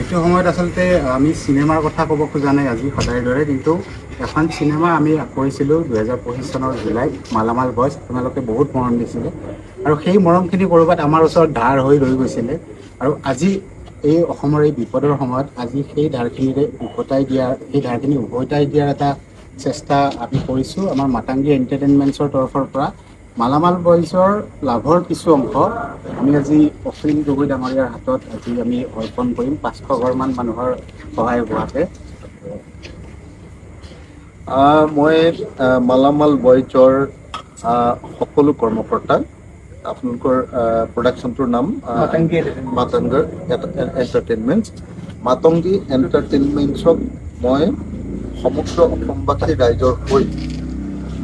এইটো সময়ত আচলতে আমি চিনেমাৰ কথা ক'ব খোজা নাই আজি সদায়ৰ দৰে, কিন্তু এখন চিনেমা আমি কৰিছিলোঁ 2025 চনৰ জুলাইত, মালামাল বয়জ। আপোনালোকে বহুত মৰম দিছিলে আৰু সেই মৰমখিনি ক'ৰবাত আমাৰ ওচৰত ধাৰ হৈ ৰৈ গৈছিলে। আৰু আজি এই অসমৰ এই বিপদৰ সময়ত আজি সেই ধাৰখিনিৰে সেই ধাৰখিনি উভতাই দিয়াৰ এটা চেষ্টা আমি কৰিছোঁ আমাৰ মাতাংগী এণ্টাৰটেইনমেণ্টছৰ তৰফৰ পৰা। মালামাল বয়জৰ লাভৰ কিছু অংশ আমি আজি অশ্বিন গগৈ ডাঙৰীয়াৰ হাতত আজি আমি অৰ্পণ কৰিম 500 ঘৰমান মানুহৰ সহায় হোৱাকে। মই মালামাল বয়জৰ সকলো কৰ্মকৰ্তাক, আপোনালোকৰ প্ৰডাকশ্যনটোৰ নাম মাতংগী এণ্টাৰটেইনমেণ্টছ। মাতংগী এণ্টাৰটেইনমেণ্টছক মই সমগ্ৰ অসমবাসী ৰাইজৰ হৈ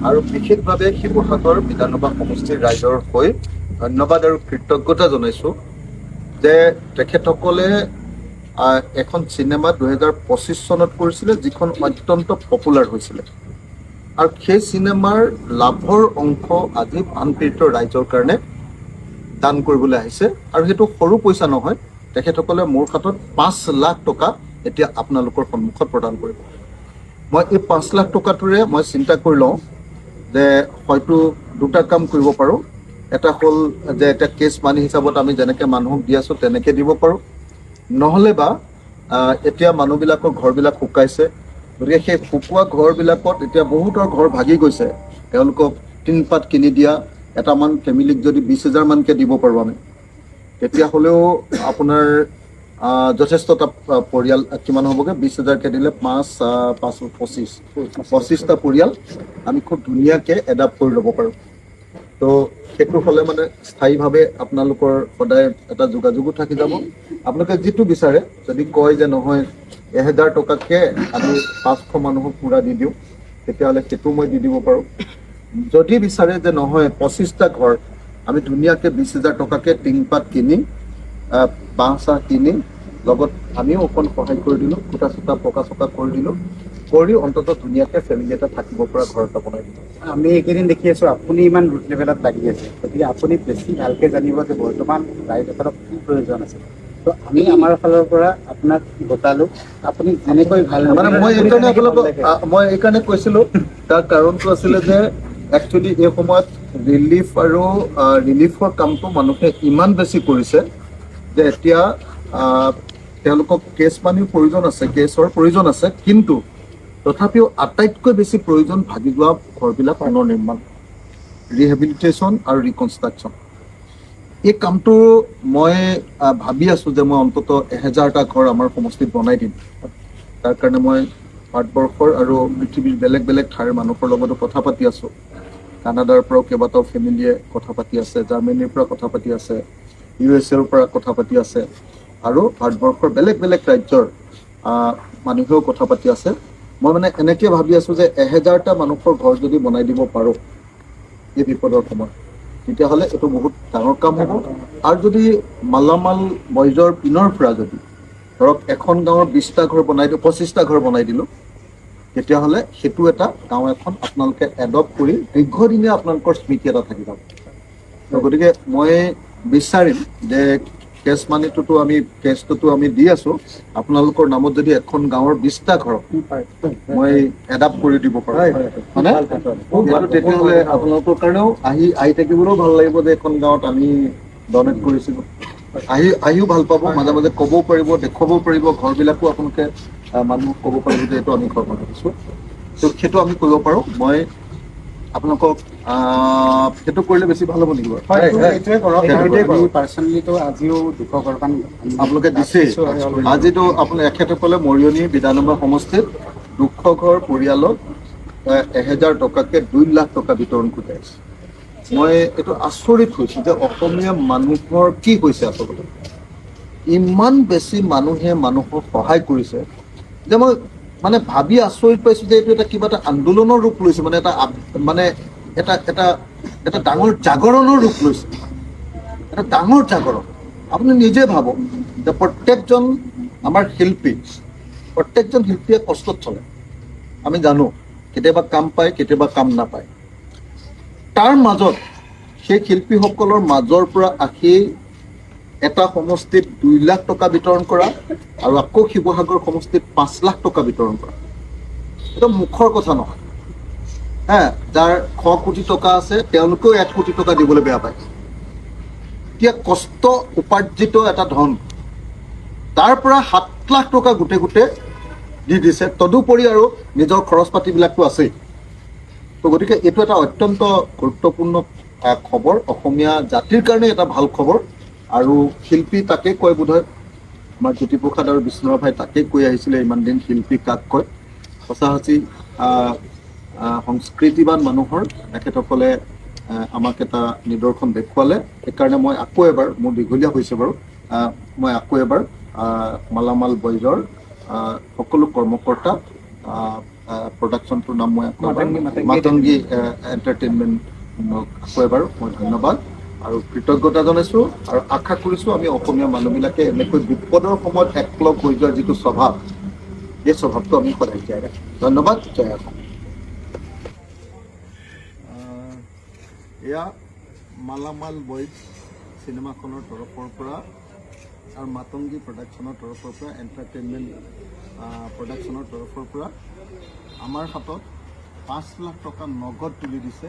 আৰু বিশেষভাৱে শিৱসাগৰ বিধানসভা সমষ্টিৰ ৰাইজৰ হৈ ধন্যবাদ আৰু কৃতজ্ঞতা জনাইছোঁ যে তেখেতসকলে এখন চিনেমা 2025 চনত কৰিছিলে, যিখন অত্যন্ত পপুলাৰ হৈছিলে। আৰু সেই চিনেমাৰ লাভৰ অংশ আজি বানপীড়িত ৰাইজৰ কাৰণে দান কৰিবলৈ আহিছে। আৰু সেইটো সৰু পইচা নহয়, তেখেতসকলে মোৰ হাতত 5 লাখ টকা এতিয়া আপোনালোকৰ সন্মুখত প্ৰদান কৰিব। মই এই 5 লাখ টকাটোৰে মই চিন্তা কৰি লওঁ যে হয়তো দুটা কাম কৰিব পাৰোঁ। এটা হ'ল যে এটা কেছ মানি হিচাপত আমি যেনেকৈ মানুহক দি আছোঁ তেনেকৈ দিব পাৰোঁ, নহ'লে বা এতিয়া মানুহবিলাকৰ ঘৰবিলাক শুকাইছে, গতিকে সেই শুকোৱা ঘৰবিলাকত এতিয়া বহুতৰ ঘৰ ভাগি গৈছে, তেওঁলোকক টিনপাত কিনি দিয়া এটামান ফেমিলিক যদি 20,000 মানকৈ দিব পাৰোঁ আমি, তেতিয়াহ'লেও আপোনাৰ যথেষ্টটা পৰিয়াল কিমান হ'বগৈ, 20,000কৈ দিলে 25টা পৰিয়াল আমি খুব ধুনীয়াকৈ এডাপ্ট কৰি ল'ব পাৰোঁ। তো সেইটো হ'লে মানে স্থায়ীভাৱে আপোনালোকৰ সদায় এটা যোগাযোগো থাকি যাব। আপোনালোকে যিটো বিচাৰে, যদি কয় যে নহয় 1000 টকাকৈ আমি 500 মানুহক পূৰা দি দিওঁ, তেতিয়াহ'লে সেইটো মই দি দিব পাৰোঁ। যদি বিচাৰে যে নহয় 25টা ঘৰ আমি ধুনীয়াকৈ 20,000 টকাকৈ টিংপাত কিনি বাঁহ চাহ কিনি লগত আমিও অকণ সহায় কৰি দিলোঁ, খুটা চুটা পকা চকা কৰি দিলোঁ, কৰি অন্ততঃ ধুনীয়াকৈ ফেমিলি এটা থাকিব পৰা ঘৰ এটা বনাই দিলোঁ। আমি এইকেইদিন দেখি আছোঁ আপুনি ইমান ৰুট লেভেলত লাগি আছে, গতিকে আপুনি বেছি ভালকৈ জানিব যে বৰ্তমান ৰাইজ এখনক কি প্ৰয়োজন আছে। তো আমি আমাৰ ফালৰ পৰা আপোনাক গোটালোঁ, আপুনি যেনেকৈ ভাল মানে মই এইকাৰণে কৈছিলোঁ, তাৰ কাৰণটো আছিলে যে একচুৱেলি এই সময়ত ৰিলিফৰ কামটো মানুহে ইমান বেছি কৰিছে যে এতিয়া তেওঁলোকক কেছ মানিৰ প্ৰয়োজন আছে, কেছৰ প্ৰয়োজন আছে, কিন্তু তথাপিও আটাইতকৈ বেছি প্ৰয়োজন ভাগি যোৱা ঘৰবিলাক পুনৰ নিৰ্মাণ, ৰিহেবিলিটেশ্যন আৰু ৰিকনষ্ট্ৰাকশ্যন। এই কামটো মই ভাবি আছোঁ যে মই অন্ততঃ 1000টা ঘৰ আমাৰ সমষ্টিত বনাই দিম। তাৰ কাৰণে মই ভাৰতবৰ্ষৰ আৰু পৃথিৱীৰ বেলেগ বেলেগ ঠাইৰ মানুহৰ লগতো কথা পাতি আছোঁ। কানাডাৰ পৰাও কেইবাটাও ফেমিলিয়ে কথা পাতি আছে, জাৰ্মানীৰ পৰা কথা পাতি আছে, USA পৰা কথা পাতি আছে, আৰু ভাৰতবৰ্ষৰ বেলেগ বেলেগ ৰাজ্যৰ মানুহেও কথা পাতি আছে। মই মানে এনেকৈ ভাবি আছোঁ যে 1000টা মানুহৰ ঘৰ যদি বনাই দিব পাৰোঁ এই বিপদৰ সময়ত, তেতিয়াহ'লে এইটো বহুত ডাঙৰ কাম হ'ব। আৰু যদি মালামাল বয়জৰ পিনৰ পৰা যদি ধৰক এখন গাঁৱৰ 20টা ঘৰ বনাই দিওঁ, 25টা ঘৰ বনাই দিলোঁ, তেতিয়াহ'লে সেইটো এটা গাঁও এখন আপোনালোকে এডপ্ট কৰি দীৰ্ঘদিনীয়া আপোনালোকৰ স্মৃতি এটা থাকি যাব। গতিকে মই বিচাৰিম যে কেছটোতো আমি দি আছোঁ, আপোনালোকৰ নামত যদি এখন গাঁৱৰ 20টা ঘৰ মই এডাপ্ট কৰি দিব পাৰোঁ, মানে তেতিয়াহ'লে আপোনালোকৰ কাৰণেও আহি থাকিবলৈও ভাল লাগিব যে এখন গাঁৱত আমি ডনেট কৰিছিলোঁ, আহিও ভাল পাব, মাজে মাজে ক'বও পাৰিব, দেখুৱাবও পাৰিব, ঘৰবিলাকো আপোনালোকে মানুহক ক'ব পাৰিব যে এইটো আমি ঘৰ বনাই দিছোঁ। তো সেইটো আমি কৰিব পাৰোঁ। মই আপোনালোকক সেইটো কৰিলে বেছি ভাল হ'ব নেকি বাৰু? পাৰ্চনেলিটো আজিও 200 ঘৰমান আপোনালোকে দিছে। আজিতো আপোনাৰ এখেতসকলে মৰিয়নি বিধানসভা সমষ্টিত 200 ঘৰ পৰিয়ালক 1000 টকাকৈ 2 লাখ টকা বিতৰণ ঘটাইছে। মই এইটো আচৰিত হৈছোঁ যে অসমীয়া মানুহৰ কি হৈছে আচলতে, ইমান বেছি মানুহে মানুহক সহায় কৰিছে যে মই মানে ভাবি আচৰিত পাইছোঁ যে এইটো এটা কিবা এটা আন্দোলনৰ ৰূপ লৈছে, মানে এটা ডাঙৰ জাগৰণৰ ৰূপ লৈছে, এটা ডাঙৰ জাগৰণ। আপুনি নিজে ভাবক যে প্ৰত্যেকজন আমাৰ প্ৰত্যেকজন শিল্পীয়ে কষ্টত চলে, আমি জানো, কেতিয়াবা কাম পায়, কেতিয়াবা কাম নাপায়। তাৰ মাজত সেই শিল্পীসকলৰ মাজৰ পৰা আহি এটা সমষ্টিত 2 লাখ টকা বিতৰণ কৰা, আৰু আকৌ শিৱসাগৰ সমষ্টিত 5 লাখ টকা বিতৰণ কৰা। এইটো মুখৰ কথা নহয়। যাৰ 100 কোটি টকা আছে তেওঁলোকেও 1 কোটি টকা দিবলৈ বেয়া পায়। এতিয়া কষ্ট উপাৰ্জিত এটা ধন, তাৰ পৰা 7 লাখ টকা গোটেই দি দিছে, তদুপৰি আৰু নিজৰ খৰচ পাতিবিলাকতো আছেই। তো গতিকে এইটো এটা অত্যন্ত গুৰুত্বপূৰ্ণ খবৰ, অসমীয়া জাতিৰ কাৰণে এটা ভাল খবৰ। আৰু শিল্পী তাকে কয় বোধহয়, আমাৰ জ্যোতিপ্ৰসাদ আৰু বিষ্ণুৰাভাই তাকেই কৈ আহিছিলে ইমান দিন, শিল্পী কাক কয়। সঁচাসঁচি সংস্কৃতিবান মানুহৰ তেখেতসকলে আমাক এটা নিদৰ্শন দেখুৱালে। সেইকাৰণে মই আকৌ এবাৰ, মোৰ দীঘলীয়া হৈছে বাৰু, মই আকৌ এবাৰ মালামাল বয়জৰ সকলো কৰ্মকৰ্তা, প্ৰডাকশ্যনটোৰ নাম মই মাতংগী এণ্টাৰটেইনমেণ্ট, আকৌ এবাৰ মই ধন্যবাদ আৰু কৃতজ্ঞতা জনাইছোঁ। আৰু আশা কৰিছোঁ আমি অসমীয়া মানুহবিলাকে এনেকৈ বিপদৰ সময়ত একলগ হৈ যোৱাৰ যিটো স্বভাৱ, এই স্বভাৱটো আমি সদায় জীয়াই ৰাখিম। ধন্যবাদ। জয় অসম। এয়া মালামাল বয়জ চিনেমাখনৰ তৰফৰ পৰা আৰু মাতংগী প্ৰডাকশ্যনৰ তৰফৰ পৰা, এণ্টাৰটেইনমেণ্ট প্ৰডাকশ্যনৰ তৰফৰ পৰা আমাৰ হাতত 5 লাখ টকা নগদ তুলি দিছে।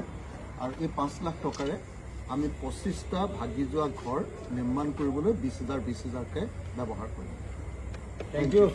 আৰু এই 5 লাখ টকাৰে আমি 25টা ভাগি যোৱা ঘৰ নিৰ্মাণ কৰিবলৈ 20,000কৈ ব্যৱহাৰ কৰিম। Thank U.